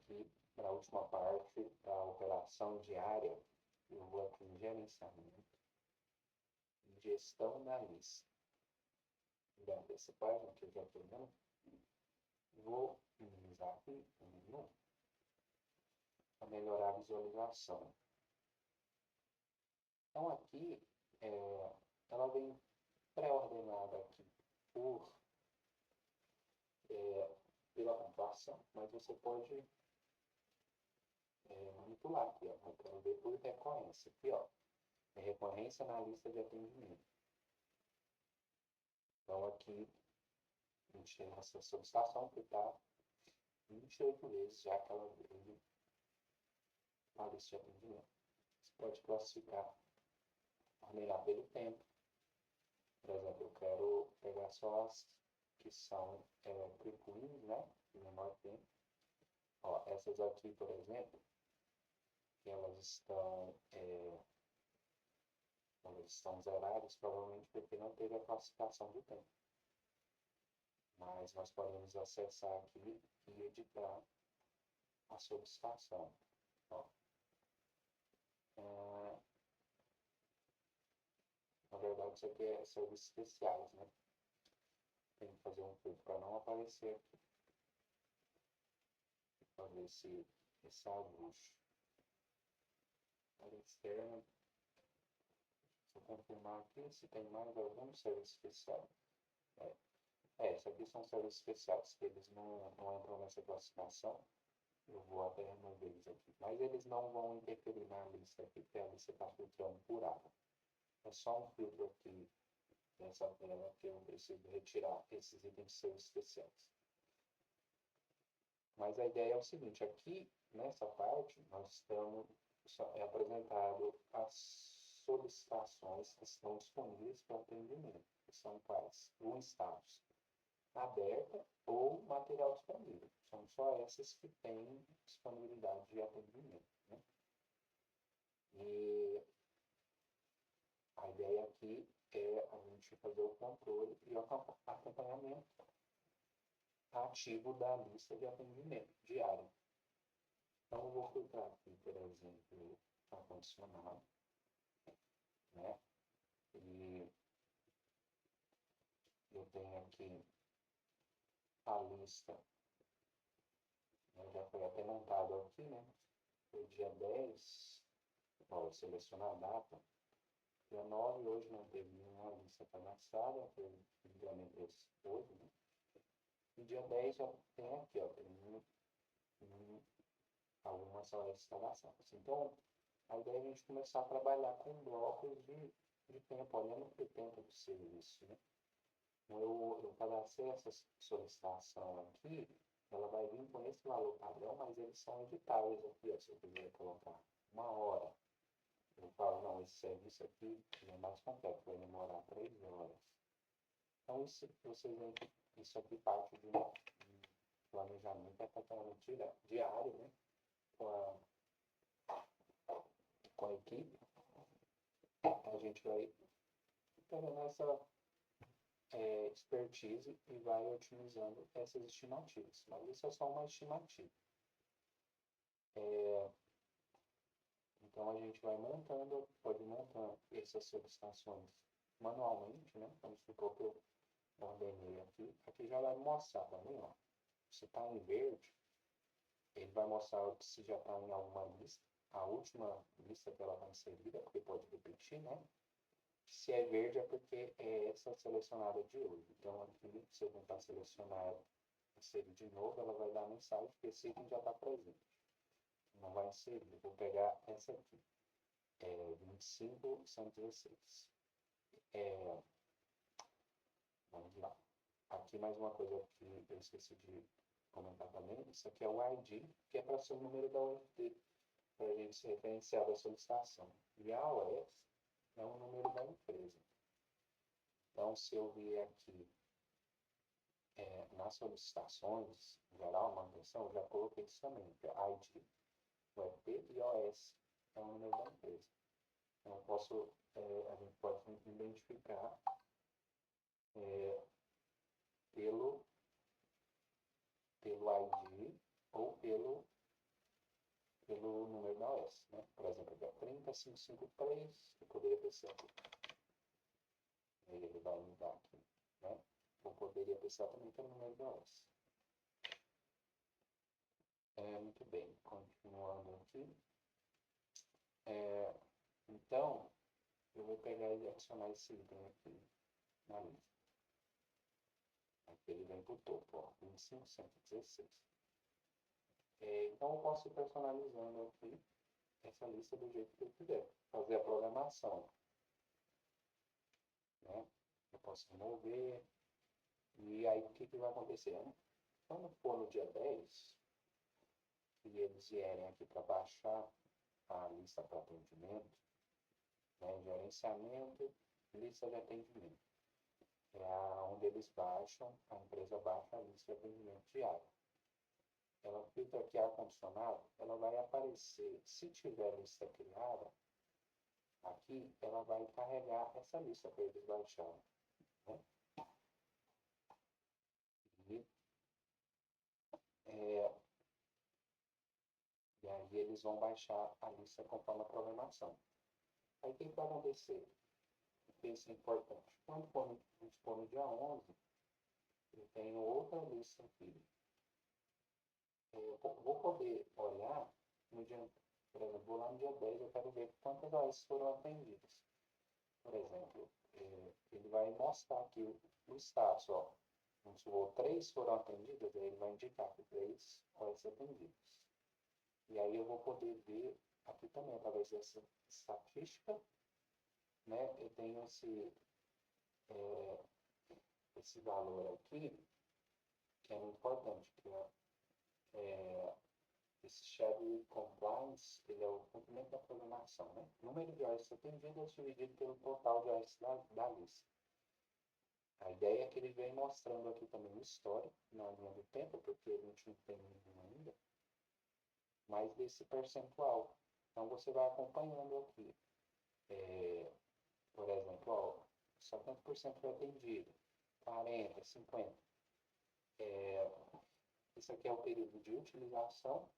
aqui para a última parte da operação diária. Eu vou aqui em gerenciamento, gestão da lista. Dentro dessa página que eu já estou vendo, vou minimizar aqui o menu para melhorar a visualização. Então aqui, ela vem pré-ordenada aqui pela pontuação, mas você pode manipular aqui, ó. Eu quero ver por recorrência. Aqui, ó, é recorrência na lista de atendimento. Então aqui, a gente tem essa solicitação que está 28 vezes já que ela veio na lista de atendimento. Você pode classificar, ordenar pelo tempo. Por exemplo, eu quero pegar só as que são quick-wins, né? De menor tempo. Ó, essas aqui, por exemplo, elas estão zeradas, provavelmente porque não teve a classificação do tempo. Mas nós podemos acessar aqui e editar a solicitação. Ó. Na verdade, isso aqui é serviços especiais, né? Tem que fazer um filtro para não aparecer aqui. Para ver se esse ajuste. Área externa. Vou confirmar aqui se tem mais algum serviço especial. Esses aqui são serviços especiais, que eles não entram nessa classificação. Eu vou até remover eles aqui. Mas eles não vão interferir na lista aqui, porque a lista está filtrando por área. É só um filtro aqui nessa tela que eu preciso retirar esses itens de serviços especiais. Mas a ideia é o seguinte, aqui nessa parte nós estamos apresentado as solicitações que estão disponíveis para atendimento, que são quais? Um status aberta ou material disponível. São só essas que têm disponibilidade de atendimento, né? E a ideia aqui é a gente fazer o controle e o acompanhamento ativo da lista de atendimento diário. Então, eu vou filtrar aqui, por exemplo, ar-condicionado, né? E eu tenho aqui a lista, né? Já foi até montado aqui, né? Foi dia 10, ó, selecionar a data. Dia 9, hoje não teve nenhuma lista cadastrada, foi enviamento esse hoje, né? E dia 10 já tem aqui, ó, tem algumas horas cadastradas. Então, a ideia é a gente começar a trabalhar com blocos de tempo, olhando para o tempo do serviço, né? Eu cadastrei essa solicitação aqui, ela vai vir com esse valor padrão, mas eles são editáveis aqui, ó, se eu quiser colocar 1 hora. Eu falo, não, esse serviço aqui é mais complexo, vai demorar 3 horas. Então, vocês veem que isso aqui parte de um planejamento acompanhamento diário, né? Com a equipe. A gente vai pegando essa expertise e vai otimizando essas estimativas. Mas isso é só uma estimativa. Então, a gente vai pode ir montando essas solicitações manualmente, né? Como ficou que eu ordenei aqui. Aqui já vai mostrar também, ó. Se está em verde, ele vai mostrar se já está em alguma lista. A última lista que ela está inserida, porque pode repetir, né? Se é verde é porque é essa selecionada de hoje. Então, aqui, se eu tentar selecionar inserir de novo, ela vai dar mensagem que esse item já está presente. Não vai inserir. Eu vou pegar essa aqui. 25.116. Vamos lá. Aqui mais uma coisa que eu esqueci de comentar também. Isso aqui é o ID, que é para ser o número da UFT, para a gente se referenciar da solicitação. E a OS é o número da empresa. Então, se eu vier aqui nas solicitações, geral, manutenção, eu já coloquei isso também, que é ID, UFT e OS é o número da empresa. Então, a gente pode identificar pelo ID ou pelo 553, que poderia ter sido. Ele vai mudar aqui, né? Ou poderia ter sido também pelo número de OS. Muito bem, continuando aqui. Então, eu vou pegar e adicionar esse item aqui na lista. Aqui ele vem para o topo, ó, 25.116. Então, eu posso ir personalizando aqui essa lista do jeito que eu quiser. Fazer a programação, né? Eu posso remover. E aí, o que vai acontecer? Quando for no dia 10, e eles vierem aqui para baixar a lista para atendimento, né, gerenciamento, lista de atendimento. Onde eles baixam, a empresa baixa a lista de atendimento diário. Ela filtra aqui ar-condicionado, ela vai aparecer, se tiver lista criada, aqui ela vai carregar essa lista para eles baixarem. Né? E aí eles vão baixar a lista conforme a programação. Aí o que vai acontecer? Isso é importante. Quando for no dia 11, eu tenho outra lista aqui. Eu vou poder olhar no dia, por exemplo, vou lá no dia 10, eu quero ver quantas horas foram atendidas. Por exemplo, ele vai mostrar aqui o status, ó. Vamos supor, 3 foram atendidas, aí ele vai indicar que 3 horas atendidas. E aí eu vou poder ver aqui também, através dessa estatística, né, eu tenho esse valor aqui, que é muito importante, que esse Schedule Compliance, ele é o cumprimento da programação, né? O número de horas atendidas dividido pelo total de horas da lista. A ideia é que ele vem mostrando aqui também o histórico, na linha do tempo, porque a gente não tem nenhum ainda, mas desse percentual. Então, você vai acompanhando aqui. Por exemplo, ó, só tanto por cento foi atendido, 40, 50. Isso aqui é o período de utilização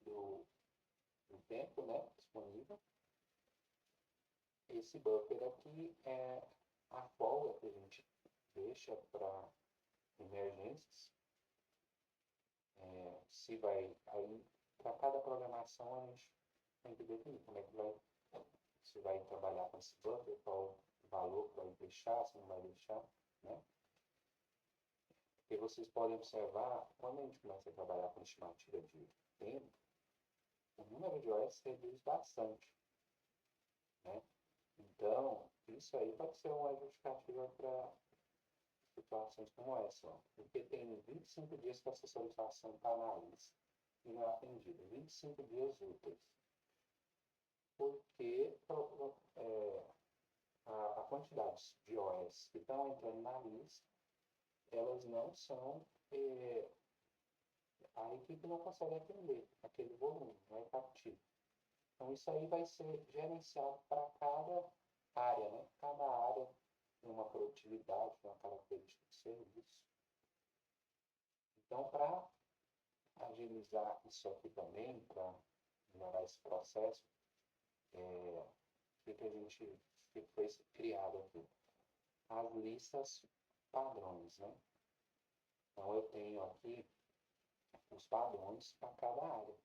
do tempo, né, disponível. Esse buffer aqui é a folga que a gente deixa para emergências. Se vai aí, para cada programação a gente tem que definir como é que vai, se vai trabalhar com esse buffer, qual o valor que vai deixar, se não vai deixar, né? Porque vocês podem observar, quando a gente começa a trabalhar com estimativa de tempo, o número de horas reduz bastante, né? Então, isso aí pode ser uma justificativa para situações como essa, ó. Porque tem 25 dias que essa solicitação está na lista e não é atendida, 25 dias úteis. Porque a quantidade de horas que estão entrando na lista, elas não são... a equipe não consegue atender aquele volume, não é factível. Então, isso aí vai ser gerenciado para cada área, né? Cada área tem uma produtividade, uma característica de serviço. Então, para agilizar isso aqui também, para melhorar esse processo, que foi criado aqui? As listas padrões, né? Então, eu tenho aqui os padrões para cada área.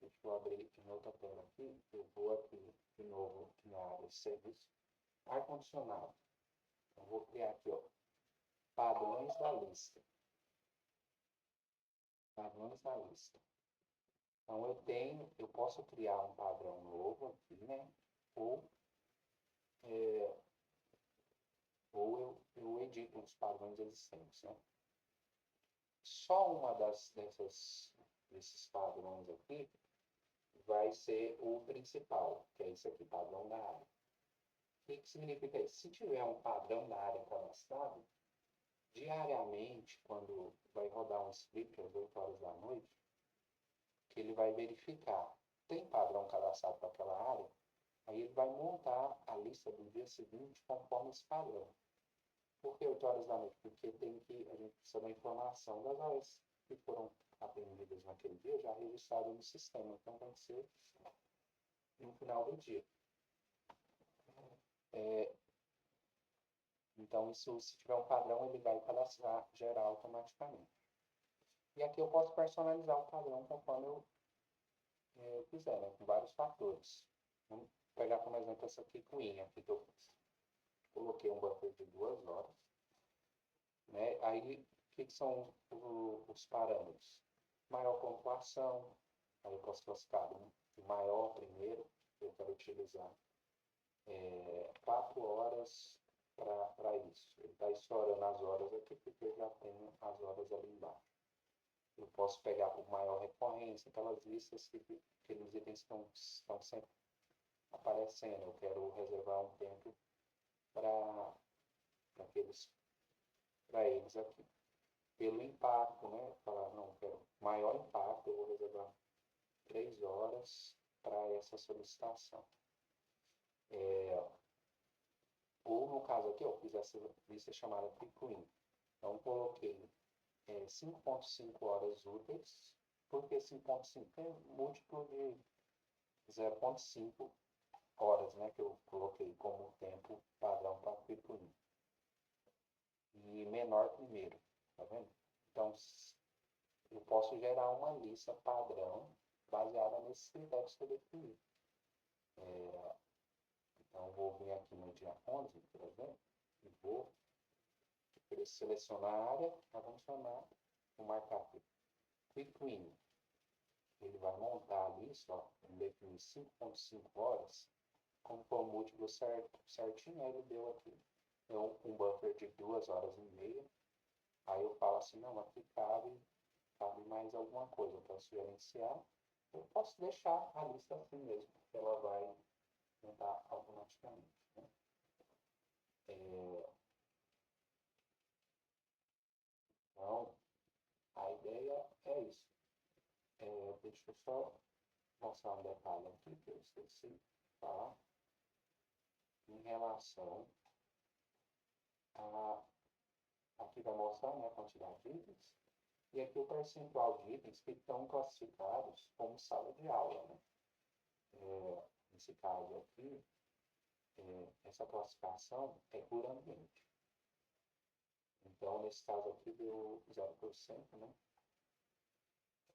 Deixa eu abrir em outra tela aqui. Eu vou aqui de novo na área de serviço. Ar-condicionado. Eu vou criar aqui, ó, padrões da lista. Padrões da lista. Então eu posso criar um padrão novo aqui, né? Ou eu edito os padrões existentes, né? Só uma desses padrões aqui vai ser o principal, que é isso aqui, padrão da área. O que significa isso? Se tiver um padrão da área cadastrado, diariamente, quando vai rodar um script às 8 horas da noite, que ele vai verificar, tem padrão cadastrado para aquela área, aí ele vai montar a lista do dia seguinte conforme esse padrão. Por que 8 horas da noite? Porque a gente precisa da informação das horas que foram atendidas naquele dia, já registrado no sistema. Então, tem que ser no final do dia. Então, isso, se tiver um padrão, ele vai cadastrar geral automaticamente. E aqui eu posso personalizar o padrão conforme eu quiser, né? Com vários fatores. Vamos pegar como exemplo essa picuinha aqui que eu fiz. Coloquei um buffer de 2 horas. Né? Aí, o que são os parâmetros? Maior pontuação, aí eu posso classificar de maior primeiro, eu quero utilizar 4 horas para isso. Ele está estourando as horas aqui, porque eu já tenho as horas ali embaixo. Eu posso pegar por maior recorrência, aquelas listas aqueles itens que estão sempre aparecendo. Eu quero reservar um tempo para eles aqui. Pelo impacto, né? Falar, não, quero maior impacto, eu vou reservar 3 horas para essa solicitação. Ou no caso aqui, eu fiz essa lista chamada Picuin. Então, coloquei 5,5 horas úteis, porque 5,5 é múltiplo de 0,5 horas, né, que eu coloquei como tempo padrão para Picuin. E menor primeiro, tá vendo? Então, eu posso gerar uma lista padrão baseada nesses critérios que eu defini. Então, vou vir aqui no dia 11, por exemplo, e vou selecionar a área, vamos chamar, vou marcar aqui, Quick. Ele vai montar a lista, ó, ele define 5,5 horas, como for o múltiplo certinho, aí ele deu aqui um buffer de 2 horas e meia. Aí eu falo assim, não, aqui cabe mais alguma coisa, eu posso gerenciar, eu posso deixar a lista assim mesmo, porque ela vai montar automaticamente. Né? Então, a ideia é isso. Deixa eu só mostrar um detalhe aqui que eu esqueci de falar. Em relação a... Aqui vai mostrar, né, a quantidade de itens. E aqui o percentual de itens que estão classificados como sala de aula. Né? Nesse caso aqui, essa classificação é por ambiente. Então, nesse caso aqui deu 0%, né?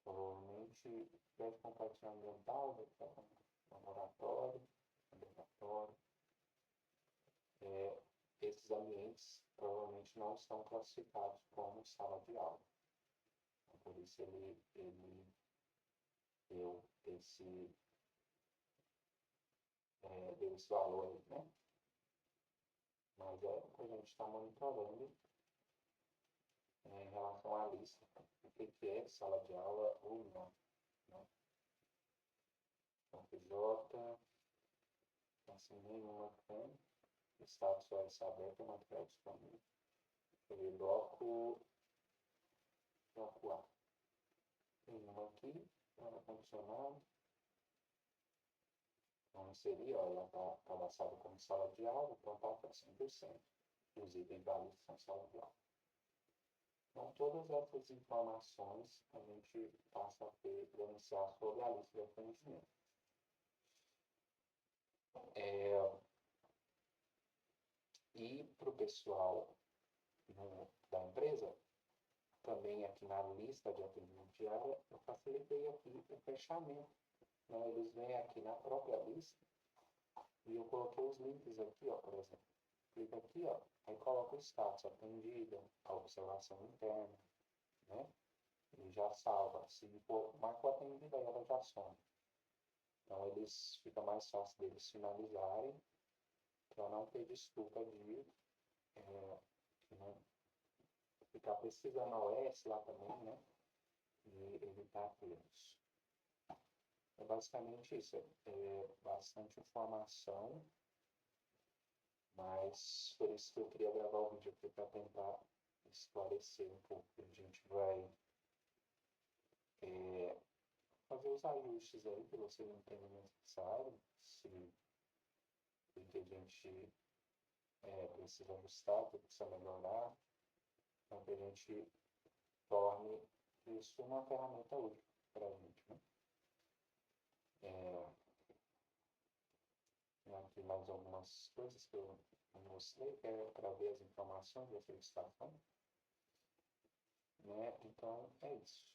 Provavelmente, deve compartilhar ambiental, laboratório. Esses ambientes provavelmente não estão classificados como sala de aula. Então, por isso ele deu esse valor aí, né? Mas é o que a gente está monitorando em relação à lista, o que é sala de aula ou não. Né? Então, PJ, assim, nenhuma tem, status só aberto, material disponível. Bloco A. Nenhuma aqui, ar-condicionado. Então, inserir, ó, ela está cadastrada como sala de aula, então está para 100%. Os itens da lista são sala de aula. Então, todas essas informações a gente passa a pronunciar sobre a lista de atendimento. E para o pessoal da empresa, também aqui na lista de atendimento diário, eu facilitei aqui o fechamento. Né? Eles vêm aqui na própria lista e eu coloquei os links aqui, ó, por exemplo. Clica aqui, ó, aí coloca o status, atendida, a observação interna, né? E já salva. Se for, marcou atendida, aí ela já some. Então, fica mais fácil deles finalizarem, para não ter desculpa de ficar pesquisando a OS lá também, né? E evitar erros. É basicamente isso. Bastante informação, mas por isso que eu queria gravar o vídeo aqui para tentar esclarecer um pouco. A gente vai fazer os ajustes aí que você não tem necessário, se o que a gente precisa ajustar, que precisa melhorar, então que a gente torne isso uma ferramenta útil para a gente. Né? aqui mais algumas coisas que eu mostrei, que é para ver as informações da solicitação, né? Então, é isso.